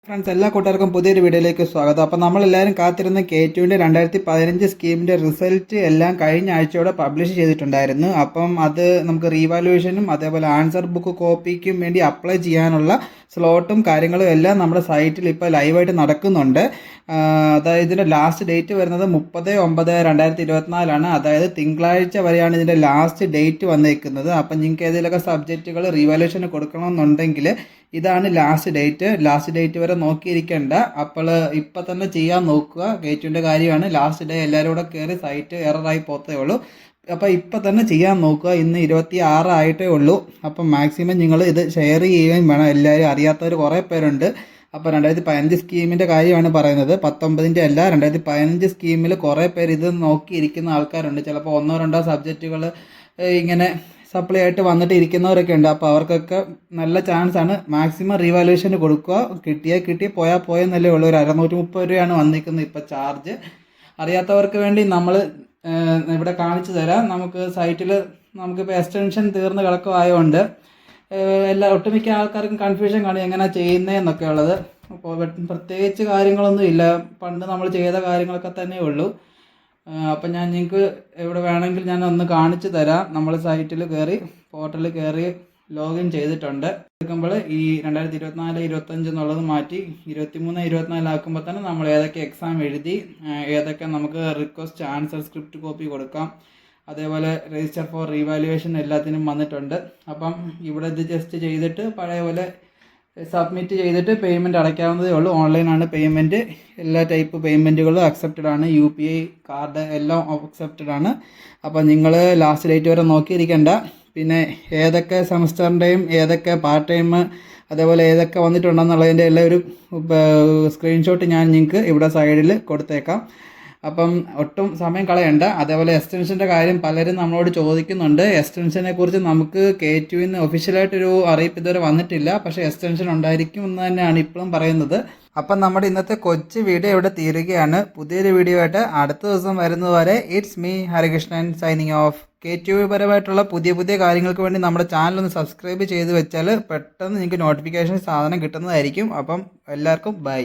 Friends, എല്ലാ കൂട്ടുകാർക്കും പുതിയൊരു വീഡിയോയിലേക്ക് സ്വാഗതം. അപ്പോൾ നമ്മളെല്ലാവരും കാത്തിരുന്ന K2ൻ്റെ 2015 സ്കീമിൻ്റെ റിസൾട്ട് എല്ലാം കഴിഞ്ഞ ആഴ്ചയോടെ പബ്ലിഷ് ചെയ്തിട്ടുണ്ടായിരുന്നു. അപ്പം അത് നമുക്ക് റീവാലുവേഷനും അതേപോലെ ആൻസർ ബുക്ക് കോപ്പിക്കും വേണ്ടി അപ്ലൈ ചെയ്യാനുള്ള സ്ലോട്ടും കാര്യങ്ങളും എല്ലാം നമ്മുടെ സൈറ്റിൽ ഇപ്പോൾ ലൈവായിട്ട് നടക്കുന്നുണ്ട്. അതായത് ഇതിൻ്റെ ലാസ്റ്റ് ഡേറ്റ് വരുന്നത് 30/9/2024 അതായത് തിങ്കളാഴ്ച വരെയാണ് ഇതിൻ്റെ ലാസ്റ്റ് ഡേറ്റ് വന്നേക്കുന്നത്. അപ്പം നിങ്ങൾക്ക് ഏതെങ്കിലുമൊക്കെ സബ്ജക്റ്റുകൾ റീവാലുവേഷന് കൊടുക്കണമെന്നുണ്ടെങ്കിൽ ഇതാണ് ലാസ്റ്റ് ഡേറ്റ് വരെ നോക്കിയിരിക്കേണ്ട. അപ്പോൾ ഇപ്പം തന്നെ ചെയ്യാൻ നോക്കുക. K2ൻ്റെ കാര്യമാണ്. ലാസ്റ്റ് ഡേ എല്ലാവരും കൂടെ കയറി സൈറ്റ് എററായി പോത്തേ ഉള്ളൂ. അപ്പോൾ ഇപ്പം തന്നെ ചെയ്യാൻ നോക്കുക. ഇന്ന് 26 ആയിട്ടേ ഉള്ളൂ. അപ്പം മാക്സിമം നിങ്ങൾ ഇത് ഷെയർ ചെയ്യുകയും വേണം. എല്ലാവരും അറിയാത്തവർ കുറേ പേരുണ്ട്. അപ്പോൾ 2015 സ്കീമിൻ്റെ കാര്യമാണ് പറയുന്നത്. 19ൻ്റെ അല്ല, 2015 സ്കീമിൽ കുറേ പേര് ഇത് നോക്കിയിരിക്കുന്ന ആൾക്കാരുണ്ട്. ചിലപ്പോൾ ഒന്നോ രണ്ടോ സബ്ജക്റ്റുകൾ ഇങ്ങനെ സപ്ലൈ ആയിട്ട് വന്നിട്ട് ഇരിക്കുന്നവരൊക്കെ ഉണ്ട്. അപ്പോൾ അവർക്കൊക്കെ നല്ല ചാൻസാണ്. മാക്സിമം റീവാലുവേഷന് കൊടുക്കുക. കിട്ടി പോയാൽ പോയെന്നല്ലേ ഉള്ളൂ. ഒരു 630 രൂപയാണ് വന്നിരിക്കുന്നത് ഇപ്പോൾ ചാർജ്. അറിയാത്തവർക്ക് വേണ്ടി നമ്മൾ ഇവിടെ കാണിച്ചു തരാം. നമുക്ക് സൈറ്റിൽ നമുക്കിപ്പോൾ എക്സ്റ്റൻഷൻ തീർന്ന് കിടക്കുമായതുകൊണ്ട് ഒട്ടുമിക്ക ആൾക്കാർക്കും കൺഫ്യൂഷൻ കാണും എങ്ങനെ ചെയ്യുന്നതെന്നൊക്കെ ഉള്ളത്. അപ്പോൾ പ്രത്യേകിച്ച് കാര്യങ്ങളൊന്നും ഇല്ല. പണ്ട് നമ്മൾ ചെയ്ത കാര്യങ്ങളൊക്കെ തന്നെ ഉള്ളൂ. അപ്പം ഞാൻ നിങ്ങൾക്ക് എവിടെ വേണമെങ്കിൽ ഞാൻ ഒന്ന് കാണിച്ചു തരാം. നമ്മൾ സൈറ്റിൽ കയറി പോർട്ടലിൽ കയറി ലോഗിൻ ചെയ്തിട്ടുണ്ട്. എടുക്കുമ്പോൾ ഈ 2024-25 എന്നുള്ളത് മാറ്റി 23-24 ആക്കുമ്പോൾ തന്നെ നമ്മൾ ഏതൊക്കെ എക്സാം എഴുതി, ഏതൊക്കെ നമുക്ക് റിക്വസ്റ്റ് ആൻസർ സ്ക്രിപ്റ്റ് കോപ്പി കൊടുക്കാം, അതേപോലെ രജിസ്റ്റർ ഫോർ റീവാലുവേഷൻ എല്ലാത്തിനും വന്നിട്ടുണ്ട്. അപ്പം ഇവിടെ ഇത് ജസ്റ്റ് ചെയ്തിട്ട് പഴയ പോലെ സബ്മിറ്റ് ചെയ്തിട്ട് പേയ്മെൻറ്റ് അടയ്ക്കാവുന്നതേ ഉള്ളൂ. ഓൺലൈനാണ് പേയ്മെൻറ്റ്. എല്ലാ ടൈപ്പ് പേയ്മെൻറ്റുകളും അക്സെപ്റ്റഡ് ആണ്. UPI കാർഡ് എല്ലാം അക്സെപ്റ്റഡ് ആണ്. അപ്പോൾ നിങ്ങൾ ലാസ്റ്റ് ഡേറ്റ് വരെ നോക്കിയിരിക്കേണ്ട. പിന്നെ ഏതൊക്കെ സെമസ്റ്ററിൻ്റെയും ഏതൊക്കെ പാർട്ട് ടൈം അതേപോലെ ഏതൊക്കെ വന്നിട്ടുണ്ടെന്നുള്ളതിൻ്റെ എല്ലാം ഒരു സ്ക്രീൻഷോട്ട് ഞാൻ നിങ്ങൾക്ക് ഇവിടെ സൈഡിൽ കൊടുത്തേക്കാം. അപ്പം ഒട്ടും സമയം കളയണ്ട. അതേപോലെ എക്സ്റ്റൻഷൻ്റെ കാര്യം പലരും നമ്മളോട് ചോദിക്കുന്നുണ്ട്. എക്സ്റ്റൻഷനെ കുറിച്ച് നമുക്ക് K2ന്ന് ഒഫീഷ്യലായിട്ടൊരു അറിയിപ്പ് ഇതുവരെ വന്നിട്ടില്ല. പക്ഷേ എക്സ്റ്റൻഷൻ ഉണ്ടായിരിക്കും എന്ന് തന്നെയാണ് ഇപ്പോഴും പറയുന്നത്. അപ്പം നമ്മുടെ ഇന്നത്തെ കൊച്ചു വീഡിയോ ഇവിടെ തീരുകയാണ്. പുതിയൊരു വീഡിയോ ആയിട്ട് അടുത്ത ദിവസം വരുന്നതുവരെ it's me Harikrishnan signing off. K2 പരമായിട്ടുള്ള പുതിയ കാര്യങ്ങൾക്ക് വേണ്ടി നമ്മുടെ ചാനൽ ഒന്ന് സബ്സ്ക്രൈബ് ചെയ്ത് വെച്ചാൽ പെട്ടെന്ന് നിങ്ങൾക്ക് നോട്ടിഫിക്കേഷൻ സാധനം കിട്ടുന്നതായിരിക്കും. അപ്പം എല്ലാവർക്കും ബൈ.